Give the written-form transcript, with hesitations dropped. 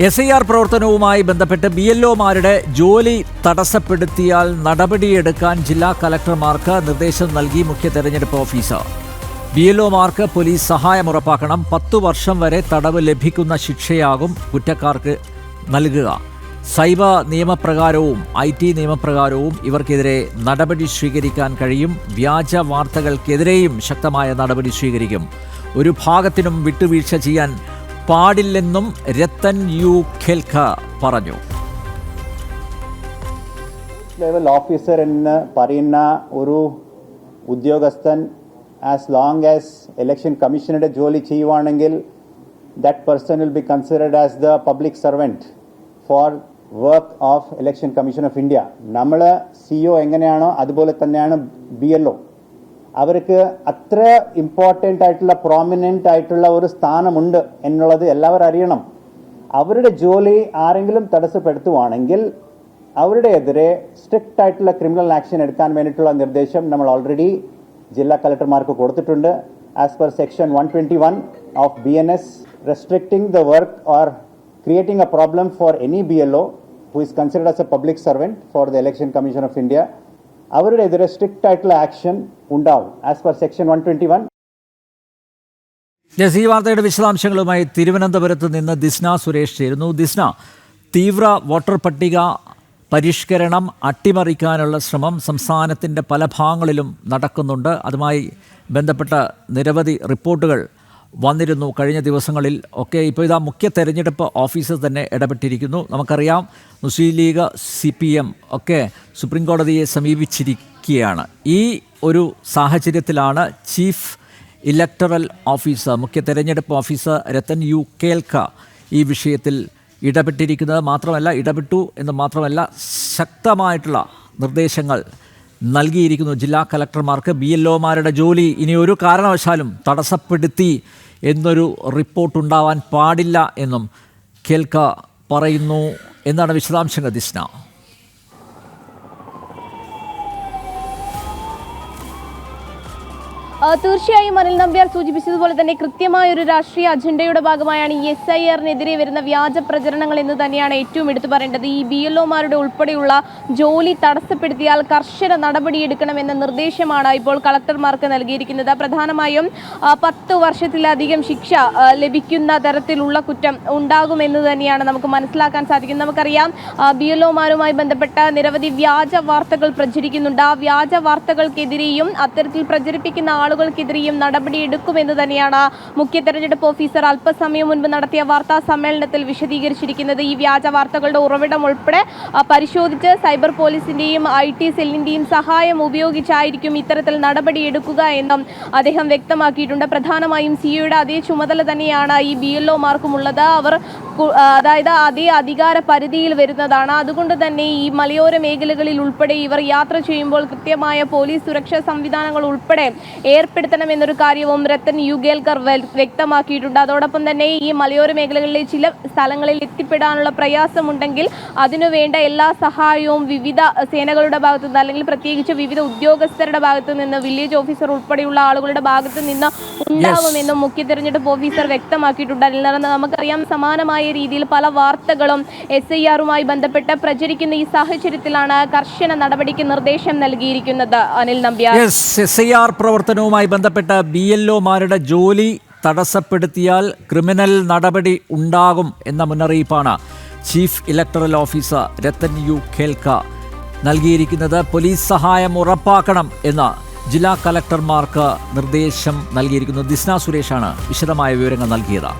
SIR പ്രവർത്തനവുമായി ബന്ധപ്പെട്ട് BLOമാരുടെ ജോലി തടസ്സപ്പെടുത്തിയാൽ നടപടിയെടുക്കാൻ ജില്ലാ കളക്ടർമാർക്ക് നിർദ്ദേശം നൽകി മുഖ്യ തെരഞ്ഞെടുപ്പ് ഓഫീസർ. BLOമാർക്ക് പോലീസ് സഹായം ഉറപ്പാക്കണം. 10 വർഷം വരെ തടവ് ലഭിക്കുന്ന ശിക്ഷയാകും കുറ്റക്കാർക്ക് നൽകുക. സൈബർ നിയമപ്രകാരവും IT നിയമപ്രകാരവും ഇവർക്കെതിരെ നടപടി സ്വീകരിക്കാൻ കഴിയും. വ്യാജ വാർത്തകൾക്കെതിരെയും ശക്തമായ നടപടി സ്വീകരിക്കും. ഒരു ഭാഗത്തിനും വിട്ടുവീഴ്ച ചെയ്യാൻ പാടില്ലെന്നും രത്തൻ യു ഖേൽഖ പറഞ്ഞു. ലെവൽ ഓഫീസർ എന്ന് പറയുന്ന ഒരു ഉദ്യോഗസ്ഥൻ ആസ് ലോങ് ആസ് ഇലക്ഷൻ കമ്മീഷനുടെ ജോലി ചെയ്യുവാണെങ്കിൽ that person will be considered as the public servant for work of Election Commission of India. നമ്മൾ CEO എങ്ങനെയാണോ അതുപോലെ തന്നെയാണ് BLO. അവർക്ക് അത്ര ഇമ്പോർട്ടൻ്റ് ആയിട്ടുള്ള പ്രോമിനൻ്റ് ആയിട്ടുള്ള ഒരു സ്ഥാനമുണ്ട് എന്നുള്ളത് എല്ലാവരും അറിയണം. അവരുടെ ജോലി ആരെങ്കിലും തടസ്സപ്പെടുത്തുവാണെങ്കിൽ അവരുടെ എതിരെ സ്ട്രിക്റ്റ് ആയിട്ടുള്ള ക്രിമിനൽ ആക്ഷൻ എടുക്കാൻ വേണ്ടിയിട്ടുള്ള നിർദ്ദേശം നമ്മൾ ഓൾറെഡി ജില്ലാ കളക്ടർമാർക്ക് കൊടുത്തിട്ടുണ്ട്. As per section 121 of BNS, restricting the work or creating a problem for any BLO who is considered as a public servant for the Election Commission of India, അവരുടെ എതിരെ strict ആയിട്ടുള്ള action ഉണ്ടാവും as per section 121. ഈ വാർത്തയുടെ വിശദാംശങ്ങളുമായി തിരുവനന്തപുരത്ത് നിന്ന് ദിസ്ന സുരേഷ് ചേരുന്നു. ദിസ്ന, തീവ്ര വോട്ടർ പട്ടിക പരിഷ്കരണം അട്ടിമറിക്കാനുള്ള ശ്രമം സംസ്ഥാനത്തിൻ്റെ പല ഭാഗങ്ങളിലും നടക്കുന്നുണ്ട്. അതുമായി ബന്ധപ്പെട്ട നിരവധി റിപ്പോർട്ടുകൾ വന്നിരുന്നു കഴിഞ്ഞ ദിവസങ്ങളിൽ ഒക്കെ. ഇപ്പോൾ ഇതാ മുഖ്യ തെരഞ്ഞെടുപ്പ് ഓഫീസർ തന്നെ ഇടപെട്ടിരിക്കുന്നു. നമുക്കറിയാം മുസ്ലിം ലീഗ് CPM ഒക്കെ സുപ്രീം കോടതിയെ സമീപിച്ചിരിക്കുകയാണ്. ഈ ഒരു സാഹചര്യത്തിലാണ് ചീഫ് ഇലക്ടറൽ ഓഫീസർ, മുഖ്യ തെരഞ്ഞെടുപ്പ് ഓഫീസർ രത്തൻ യു ഖേൽഖ ഈ വിഷയത്തിൽ ഇടപെട്ടിരിക്കുന്നത്. ഇടപെട്ടു എന്ന് മാത്രമല്ല, ശക്തമായിട്ടുള്ള നിർദ്ദേശങ്ങൾ നൽകിയിരിക്കുന്നു ജില്ലാ കളക്ടർമാർക്ക്. BLOമാരുടെ ജോലി ഇനി ഒരു കാരണവശാലും തടസ്സപ്പെടുത്തി എന്നൊരു റിപ്പോർട്ടുണ്ടാവാൻ പാടില്ല എന്നും ഖേൽഖ പറയുന്നു എന്നാണ് വിശദാംശങ്ങൾ. ദിസ്ന, തീർച്ചയായും അനിൽ നമ്പ്യാർ സൂചിപ്പിച്ചതുപോലെ തന്നെ കൃത്യമായൊരു രാഷ്ട്രീയ അജണ്ടയുടെ ഭാഗമായാണ് ഈ SIRനെതിരെ വരുന്ന വ്യാജ പ്രചരണങ്ങൾ എന്ന് തന്നെയാണ് ഏറ്റവും എടുത്തു പറയേണ്ടത്. ഈ BLOമാരുടെ ഉൾപ്പെടെയുള്ള ജോലി തടസ്സപ്പെടുത്തിയാൽ കർശന നടപടിയെടുക്കണമെന്ന നിർദ്ദേശമാണ് ഇപ്പോൾ കളക്ടർമാർക്ക് നൽകിയിരിക്കുന്നത്. പ്രധാനമായും 10 വർഷത്തിലധികം ശിക്ഷ ലഭിക്കുന്ന തരത്തിലുള്ള കുറ്റം ഉണ്ടാകുമെന്ന് തന്നെയാണ് നമുക്ക് മനസ്സിലാക്കാൻ സാധിക്കുന്നത്. നമുക്കറിയാം BLOമാരുമായി ബന്ധപ്പെട്ട നിരവധി വ്യാജ വാർത്തകൾ പ്രചരിക്കുന്നുണ്ട്. ആ വ്യാജ വാർത്തകൾക്കെതിരെയും അത്തരത്തിൽ പ്രചരിപ്പിക്കുന്ന ആളുകൾക്കെതിരെയും നടപടിയെടുക്കുമെന്ന് തന്നെയാണ് മുഖ്യ തെരഞ്ഞെടുപ്പ് ഓഫീസർ അല്പസമയം മുൻപ് നടത്തിയ വാർത്താ സമ്മേളനത്തിൽ വിശദീകരിച്ചിരിക്കുന്നത്. ഈ വ്യാജ വാർത്തകളുടെ ഉറവിടം ഉൾപ്പെടെ പരിശോധിച്ച് സൈബർ പോലീസിന്റെയും IT സെല്ലിന്റെയും സഹായം ഉപയോഗിച്ചായിരിക്കും ഇത്തരത്തിൽ നടപടിയെടുക്കുക എന്നും അദ്ദേഹം വ്യക്തമാക്കിയിട്ടുണ്ട്. പ്രധാനമായും COയുടെ അതേ ചുമതല തന്നെയാണ് ഈ BLOമാർക്കുമുള്ളത്. അവർ അതായത് അതേ അധികാര പരിധിയിൽ വരുന്നതാണ്. അതുകൊണ്ട് തന്നെ ഈ മലയോര മേഖലകളിൽ ഉൾപ്പെടെ ഇവർ യാത്ര ചെയ്യുമ്പോൾ കൃത്യമായ പോലീസ് സുരക്ഷാ സംവിധാനങ്ങൾ ഉൾപ്പെടെ ഏർപ്പെടുത്തണമെന്നൊരു കാര്യവും രത്തൻ യു ഖേൽഖ വ്യക്തമാക്കിയിട്ടുണ്ട്. അതോടൊപ്പം തന്നെ ഈ മലയോര മേഖലകളിലെ ചില സ്ഥലങ്ങളിൽ എത്തിപ്പെടാനുള്ള പ്രയാസമുണ്ടെങ്കിൽ അതിനുവേണ്ട എല്ലാ സഹായവും വിവിധ സേനകളുടെ ഭാഗത്തു നിന്ന്, അല്ലെങ്കിൽ പ്രത്യേകിച്ച് വിവിധ ഉദ്യോഗസ്ഥരുടെ ഭാഗത്തു നിന്ന്, വില്ലേജ് ഓഫീസർ ഉൾപ്പെടെയുള്ള ആളുകളുടെ ഭാഗത്ത് നിന്ന് ഉണ്ടാകുമെന്നും മുഖ്യ തെരഞ്ഞെടുപ്പ് ഓഫീസർ വ്യക്തമാക്കിയിട്ടുണ്ട്. നമുക്കറിയാം സമാനമായ രീതിയിൽ പല വാർത്തകളും SIRുമായി ബന്ധപ്പെട്ട് പ്രചരിക്കുന്ന ഈ സാഹചര്യത്തിലാണ് കർശന നടപടിക്ക് നിർദ്ദേശം നൽകിയിരിക്കുന്നത്. അനിൽ നമ്പ്യാർ, SIR പ്രവർത്തനവുമായി ബന്ധപ്പെട്ട BLOമാരുടെ ജോലി തടസ്സപ്പെടുത്തിയാൽ ക്രിമിനൽ നടപടി ഉണ്ടാകും എന്ന മുന്നറിയിപ്പാണ് chief electoral officer Rathan U Kelkar നൽകിയിരിക്കുന്നത്. പോലീസ് സഹായം ഉറപ്പാക്കണം എന്ന ജില്ലാ കളക്ടർമാർക്ക് നിർദ്ദേശം നൽകിയിരിക്കുന്നു. ദിസ്ന സുരേഷാണ് വിശദമായ വിവരങ്ങൾ നൽകിയത്.